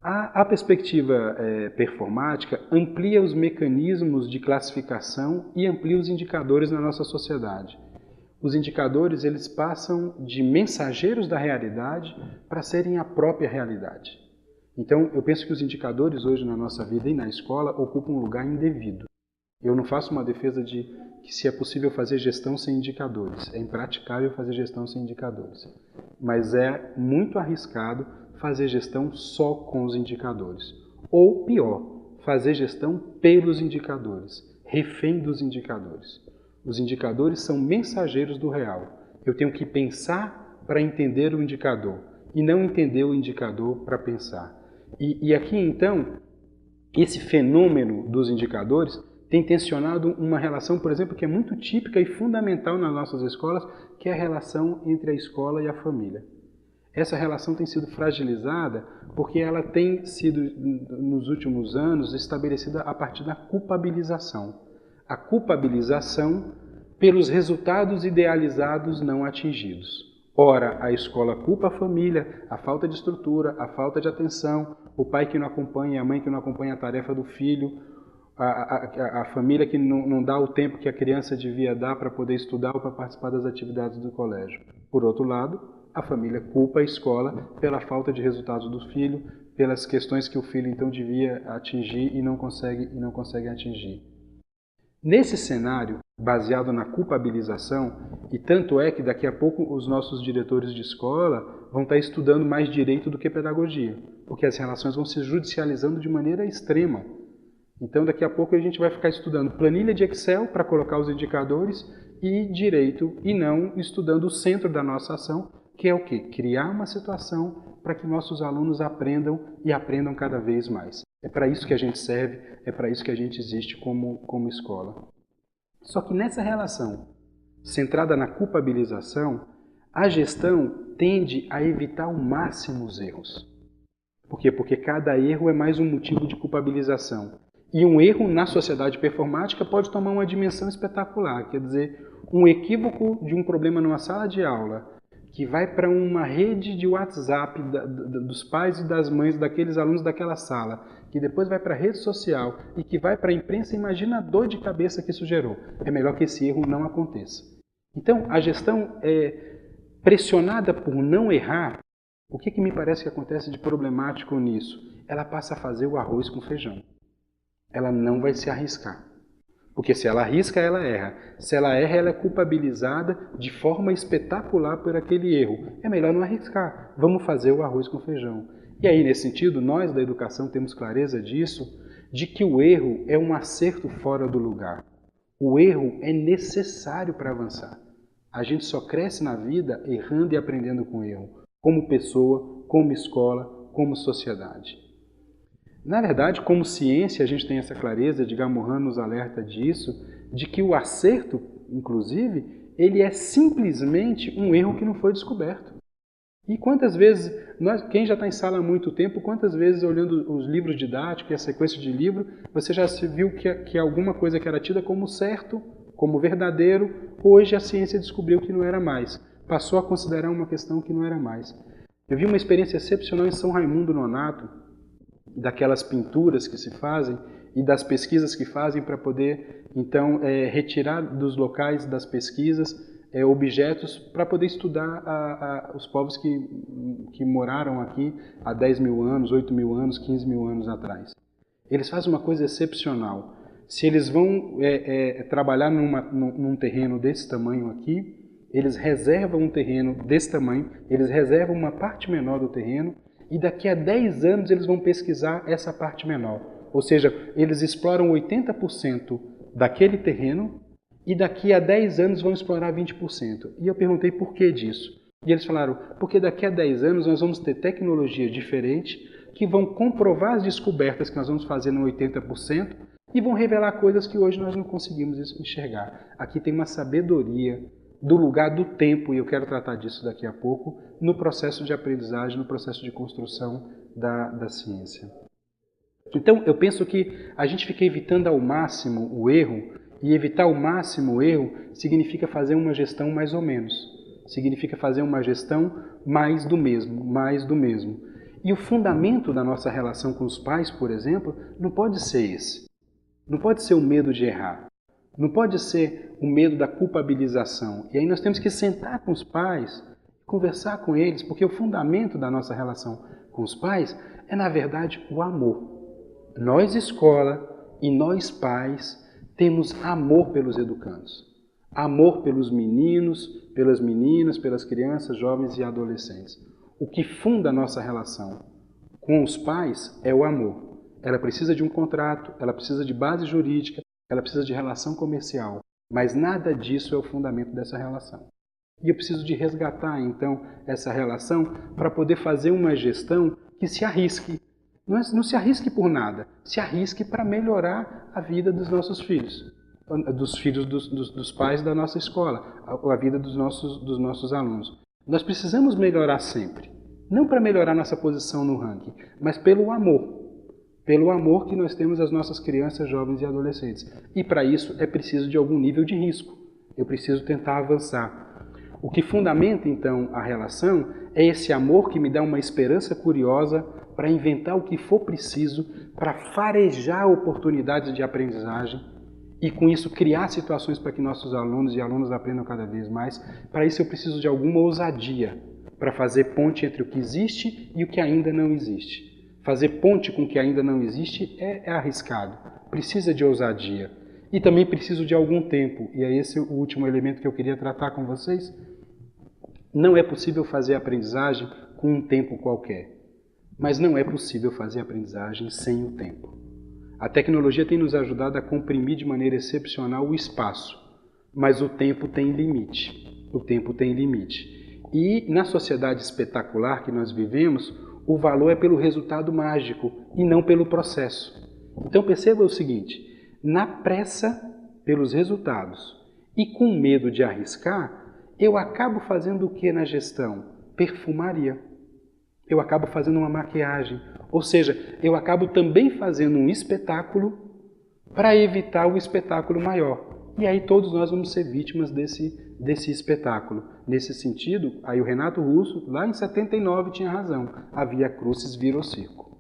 A perspectiva performática amplia os mecanismos de classificação e amplia os indicadores na nossa sociedade. Os indicadores eles passam de mensageiros da realidade para serem a própria realidade. Então, eu penso que os indicadores hoje na nossa vida e na escola ocupam um lugar indevido. Eu não faço uma defesa de que se é possível fazer gestão sem indicadores. É impraticável fazer gestão sem indicadores. Mas é muito arriscado fazer gestão só com os indicadores. Ou, pior, fazer gestão pelos indicadores, refém dos indicadores. Os indicadores são mensageiros do real. Eu tenho que pensar para entender o indicador e não entender o indicador para pensar. E aqui, então, esse fenômeno dos indicadores tem tensionado uma relação, por exemplo, que é muito típica e fundamental nas nossas escolas, que é a relação entre a escola e a família. Essa relação tem sido fragilizada porque ela tem sido, nos últimos anos, estabelecida a partir da culpabilização. A culpabilização pelos resultados idealizados não atingidos. Ora, a escola culpa a família, a falta de estrutura, a falta de atenção, o pai que não acompanha, a mãe que não acompanha a tarefa do filho, a família que não dá o tempo que a criança devia dar para poder estudar ou para participar das atividades do colégio. Por outro lado, a família culpa a escola pela falta de resultados do filho, pelas questões que o filho então devia atingir e não consegue atingir. Nesse cenário, baseado na culpabilização, e tanto é que daqui a pouco os nossos diretores de escola vão estar estudando mais direito do que pedagogia, porque as relações vão se judicializando de maneira extrema. Então daqui a pouco a gente vai ficar estudando planilha de Excel para colocar os indicadores e direito, e não estudando o centro da nossa ação, que é o quê? Criar uma situação para que nossos alunos aprendam e aprendam cada vez mais. É para isso que a gente serve, é para isso que a gente existe como escola. Só que nessa relação, centrada na culpabilização, a gestão tende a evitar ao máximo os erros. Por quê? Porque cada erro é mais um motivo de culpabilização. E um erro na sociedade performática pode tomar uma dimensão espetacular, quer dizer, um equívoco de um problema numa sala de aula que vai para uma rede de WhatsApp dos pais e das mães daqueles alunos daquela sala, que depois vai para a rede social e que vai para a imprensa, imagina a dor de cabeça que isso gerou. É melhor que esse erro não aconteça. Então, a gestão pressionada por não errar, o que me parece que acontece de problemático nisso? Ela passa a fazer o arroz com feijão. Ela não vai se arriscar. Porque se ela arrisca, ela erra. Se ela erra, ela é culpabilizada de forma espetacular por aquele erro. É melhor não arriscar. Vamos fazer o arroz com feijão. E aí, nesse sentido, nós da educação temos clareza disso, de que o erro é um acerto fora do lugar. O erro é necessário para avançar. A gente só cresce na vida errando e aprendendo com erro. Como pessoa, como escola, como sociedade. Na verdade, como ciência, a gente tem essa clareza, de Morin nos alerta disso, de que o acerto, inclusive, ele é simplesmente um erro que não foi descoberto. E quantas vezes, quem já está em sala há muito tempo, quantas vezes olhando os livros didáticos e a sequência de livro, você já viu que alguma coisa que era tida como certo, como verdadeiro, hoje a ciência descobriu que não era mais. Passou a considerar uma questão que não era mais. Eu vi uma experiência excepcional em São Raimundo Nonato, daquelas pinturas que se fazem e das pesquisas que fazem para poder, então, retirar dos locais das pesquisas objetos para poder estudar os povos que moraram aqui há 10 mil anos, 8 mil anos, 15 mil anos atrás. Eles fazem uma coisa excepcional. Se eles vão trabalhar num terreno desse tamanho aqui, eles reservam um terreno desse tamanho, eles reservam uma parte menor do terreno, e daqui a 10 anos eles vão pesquisar essa parte menor. Ou seja, eles exploram 80% daquele terreno e daqui a 10 anos vão explorar 20%. E eu perguntei por que disso. E eles falaram, porque daqui a 10 anos nós vamos ter tecnologia diferente que vão comprovar as descobertas que nós vamos fazer no 80% e vão revelar coisas que hoje nós não conseguimos enxergar. Aqui tem uma sabedoria do lugar do tempo, e eu quero tratar disso daqui a pouco, no processo de aprendizagem, no processo de construção da ciência. Então, eu penso que a gente fica evitando ao máximo o erro, e evitar ao máximo o erro significa fazer uma gestão mais ou menos. Significa fazer uma gestão mais do mesmo, mais do mesmo. E o fundamento da nossa relação com os pais, por exemplo, não pode ser esse. Não pode ser o medo de errar. Não pode ser o medo da culpabilização. E aí nós temos que sentar com os pais, conversar com eles, porque o fundamento da nossa relação com os pais é, na verdade, o amor. Nós, escola, e nós, pais, temos amor pelos educandos. Amor pelos meninos, pelas meninas, pelas crianças, jovens e adolescentes. O que funda a nossa relação com os pais é o amor. Ela precisa de um contrato, ela precisa de base jurídica, ela precisa de relação comercial, mas nada disso é o fundamento dessa relação. E eu preciso de resgatar, então, essa relação para poder fazer uma gestão que se arrisque. Não se arrisque por nada, se arrisque para melhorar a vida dos nossos filhos, dos filhos dos pais da nossa escola, a vida dos nossos alunos. Nós precisamos melhorar sempre, não para melhorar nossa posição no ranking, mas pelo amor que nós temos às nossas crianças, jovens e adolescentes. E para isso é preciso de algum nível de risco, eu preciso tentar avançar. O que fundamenta, então, a relação é esse amor que me dá uma esperança curiosa para inventar o que for preciso, para farejar oportunidades de aprendizagem e, com isso, criar situações para que nossos alunos e alunas aprendam cada vez mais. Para isso, eu preciso de alguma ousadia para fazer ponte entre o que existe e o que ainda não existe. Fazer ponte com o que ainda não existe é arriscado, precisa de ousadia. E também preciso de algum tempo, e é esse o último elemento que eu queria tratar com vocês. Não é possível fazer aprendizagem com um tempo qualquer, mas não é possível fazer aprendizagem sem o tempo. A tecnologia tem nos ajudado a comprimir de maneira excepcional o espaço, mas o tempo tem limite. O tempo tem limite. E na sociedade espetacular que nós vivemos, o valor é pelo resultado mágico e não pelo processo. Então perceba o seguinte, na pressa pelos resultados e com medo de arriscar, eu acabo fazendo o que na gestão? Perfumaria. Eu acabo fazendo uma maquiagem. Ou seja, eu acabo também fazendo um espetáculo para evitar o espetáculo maior. E aí todos nós vamos ser vítimas desse espetáculo. Nesse sentido, aí o Renato Russo, lá em 79, tinha razão. A Via Crucis virou circo.